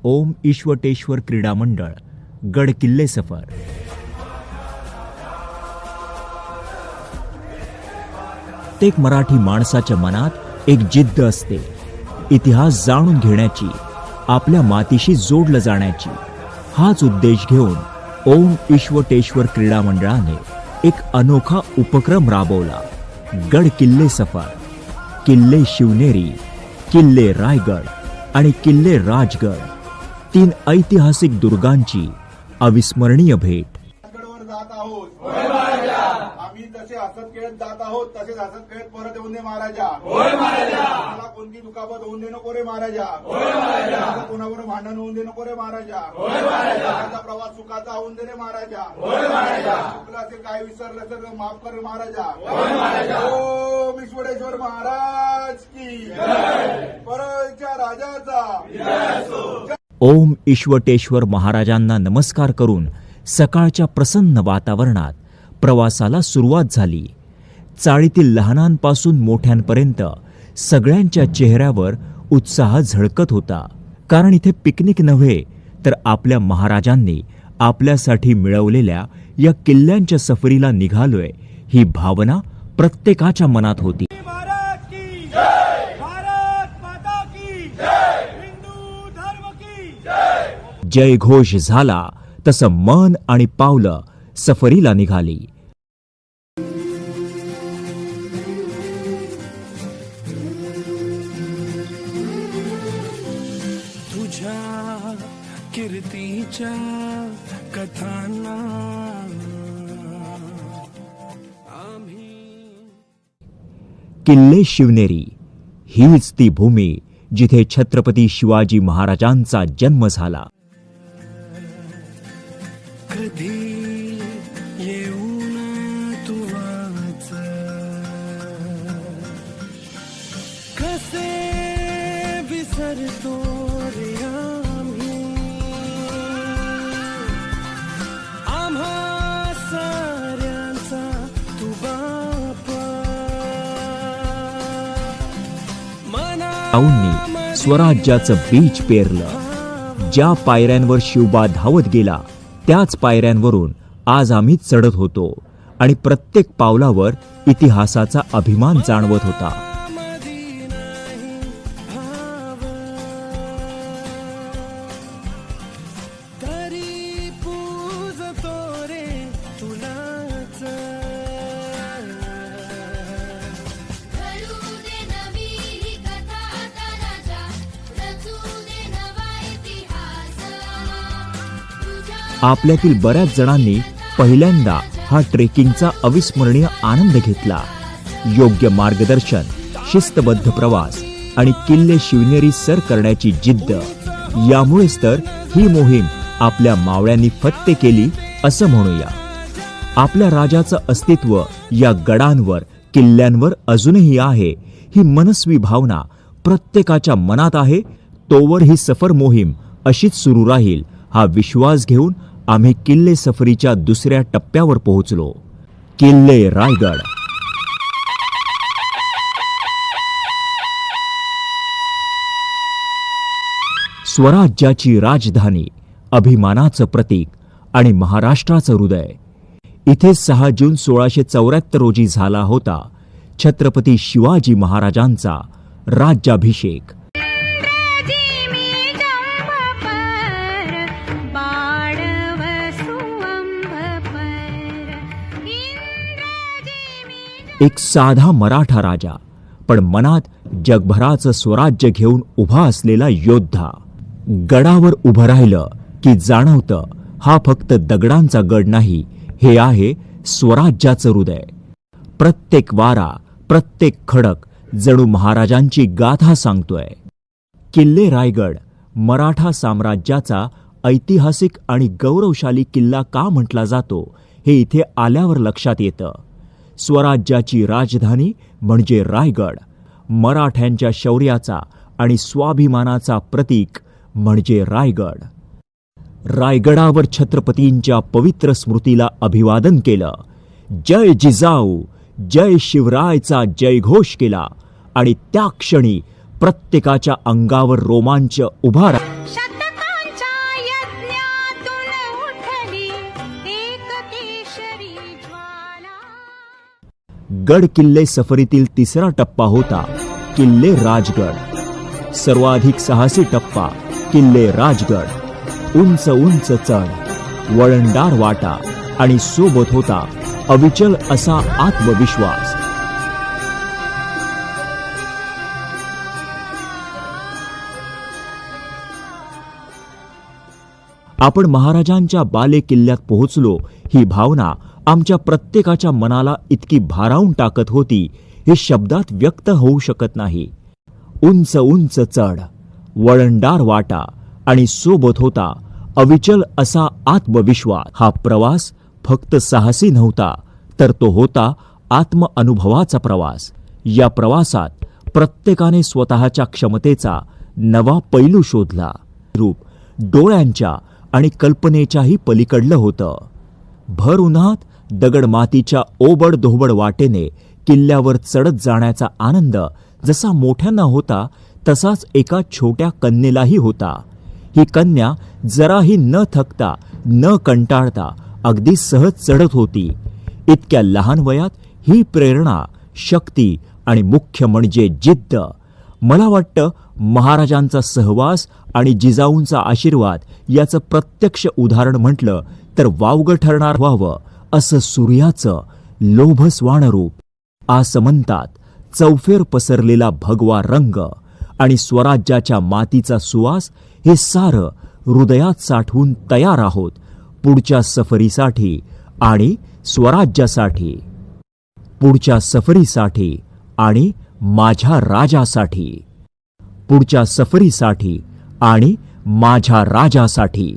ओम ईश्वटेश्वर क्रीडा मंडळ गड किल्ले सफर। प्रत्येक मराठी माणसाच्या मनात एक जिद्द असते, इतिहास जाणून घेण्याची, आपल्या मातीशी जोडलं जाण्याची। हाच उद्देश घेऊन ओम ईश्वटेश्वर क्रीडा मंडळाने एक अनोखा उपक्रम राबवला। गड किल्ले सफर। किल्ले शिवनेरी, किल्ले रायगड आणि किल्ले राजगड, 3 ऐतिहासिक दुर्गांची अविस्मरणीय भेट। आम्ही जसे हसत खेळत जात आहोत तसेच हसत खेळत परत येऊन दे महाराजा। मला कोणती दुखापत होऊन दे नको रे महाराजा। कोणाबरोबर भांडण होऊन दे नको रे महाराजा। माझा प्रवास सुखाचा होऊन दे रे महाराजा। चुकलं असेल काय विसरलं असेल तर माफ कर रे महाराजा। ओम ईश्वरेश्वर महाराज की परळच्या राजाचा। ओम ईश्वटेश्वर महाराजांना नमस्कार करून सकाळच्या प्रसन्न वातावरणात प्रवासाला सुरुवात झाली। चाळीतील लहानांपासून मोठ्यांपर्यंत सगळ्यांच्या चेहऱ्यावर उत्साह झळकत होता, कारण इथे पिकनिक नव्हे तर आपल्या महाराजांनी आपल्यासाठी मिळवलेल्या या किल्ल्यांच्या सफरीला निघालोय ही भावना प्रत्येकाच्या मनात होती। जय घोष झाला तसं मन आणि पावलं सफरीला निघाली। तुझ्या कीर्तीच्या कथांना किल्ले शिवनेरी हीच ती भूमी जिथे छत्रपती शिवाजी महाराजांचा जन्म झाला। कधी येऊन तू वाच, कसे विसरतो रे आम्ही, आम्हा साऱ्यांचा तू बापा। मनाऊंनी स्वराज्याचं बीज पेरलं। ज्या पायऱ्यांवर शिवबा धावत गेला त्याच पायऱ्यांवरून आज आम्ही चढत होतो आणि प्रत्येक पावलावर इतिहासाचा अभिमान जाणवत होता। आपल्यातील बऱ्याच जणांनी पहिल्यांदा हा ट्रेकिंगचा अविस्मरणीय आनंद घेतला। योग्य मार्गदर्शन, शिस्तबद्ध प्रवास आणि किल्ले शिवनेरी सर करण्याची जिद्द, यामुळेच तर ही मोहीम आपल्या मावळ्यांनी फत्ते केली असं म्हणूया। आपल्या राजाचं अस्तित्व या गडांवर, किल्ल्यांवर अजूनही आहे ही मनस्वी भावना प्रत्येकाच्या मनात आहे। तोवर ही सफर मोहीम अशीच सुरू राहील हा विश्वास घेऊन आम्ही किल्ले सफरीच्या दुसऱ्या टप्प्यावर पोहोचलो। किल्ले रायगड। स्वराज्याची राजधानी, अभिमानाचं प्रतीक आणि महाराष्ट्राचं हृदय। इथे 6 जून 1674 रोजी झाला होता छत्रपती शिवाजी महाराजांचा राज्याभिषेक। एक साधा मराठा राजा, पण मनात जगभराचं स्वराज्य घेऊन उभा असलेला योद्धा। गडावर उभं राहिलं की जाणवतं हा फक्त दगडांचा गड नाही, हे आहे स्वराज्याचं हृदय। प्रत्येक वारा, प्रत्येक खडक जणू महाराजांची गाथा सांगतोय। किल्ले रायगड मराठा साम्राज्याचा ऐतिहासिक आणि गौरवशाली किल्ला का म्हटला जातो हे इथे आल्यावर लक्षात येतं। स्वराज्याची राजधानी म्हणजे रायगड, मराठ्यांच्या शौर्याचा आणि स्वाभिमानाचा प्रतीक म्हणजे रायगड। रायगडावर छत्रपतींच्या पवित्र स्मृतीला अभिवादन केलं, जय जिजाऊ जय शिवरायचा जयघोष केला आणि त्या क्षणी प्रत्येकाच्या अंगावर रोमांच उभा राहिला। गड किल्ले सफरीतील तिसरा टप्पा होता किल्ले राजगड. सर्वाधिक साहसी टप्पा किल्ले राजगड. उंच उंच चढ, वळणदार वाटा आणि सोबत होता अविचल असा आत्मविश्वास. आपण महाराजांच्या बाले किल्ल्यात पोहोचलो ही भावना आमच्या प्रत्येकाच्या मनाला इतकी भारावून टाकत होती, हे शब्दात व्यक्त होऊ शकत नाही. उंच उंच चढ, वळणदार वाटा आणि सोबत होता अविचल असा आत्मविश्वास. हा प्रवास फक्त साहसी नव्हता, तर तो होता आत्म अनुभवाचा प्रवास. या प्रवासात प्रत्येकाने स्वतःच्या क्षमतेचा नवा पैलू शोधला. रूप डोळ्यांच्या आणि कल्पनेच्याही पलीकडलं होतं. भर उन्हात दगड मातीच्या ओबड धोबड वाटेने किल्ल्यावर चढत जाण्याचा आनंद जसा मोठ्यांना होता, तसाच एका छोट्या कन्येलाही होता. ही कन्या जराही न थकता न कंटाळता अगदी सहज चढत होती. इतक्या लहान वयात ही प्रेरणा, शक्ती आणि मुख्य म्हणजे जिद्द. मला वाटतं महाराजांचा सहवास आणि जिजाऊंचा आशीर्वाद याचं प्रत्यक्ष उदाहरण म्हटलं तर वावगं ठरणार व्हावं. असं सूर्याचं लोभसवाण रूप, आसमंतात चौफेर पसरलेला भगवा रंग आणि स्वराज्याच्या मातीचा सुवास, हे सारं हृदयात साठवून तयार आहोत पुढच्या सफरीसाठी आणि स्वराज्यासाठी, पुढच्या सफरीसाठी आणि माझ्या राजासाठी, पुढच्या सफरीसाठी आणि माझ्या राजासाठी.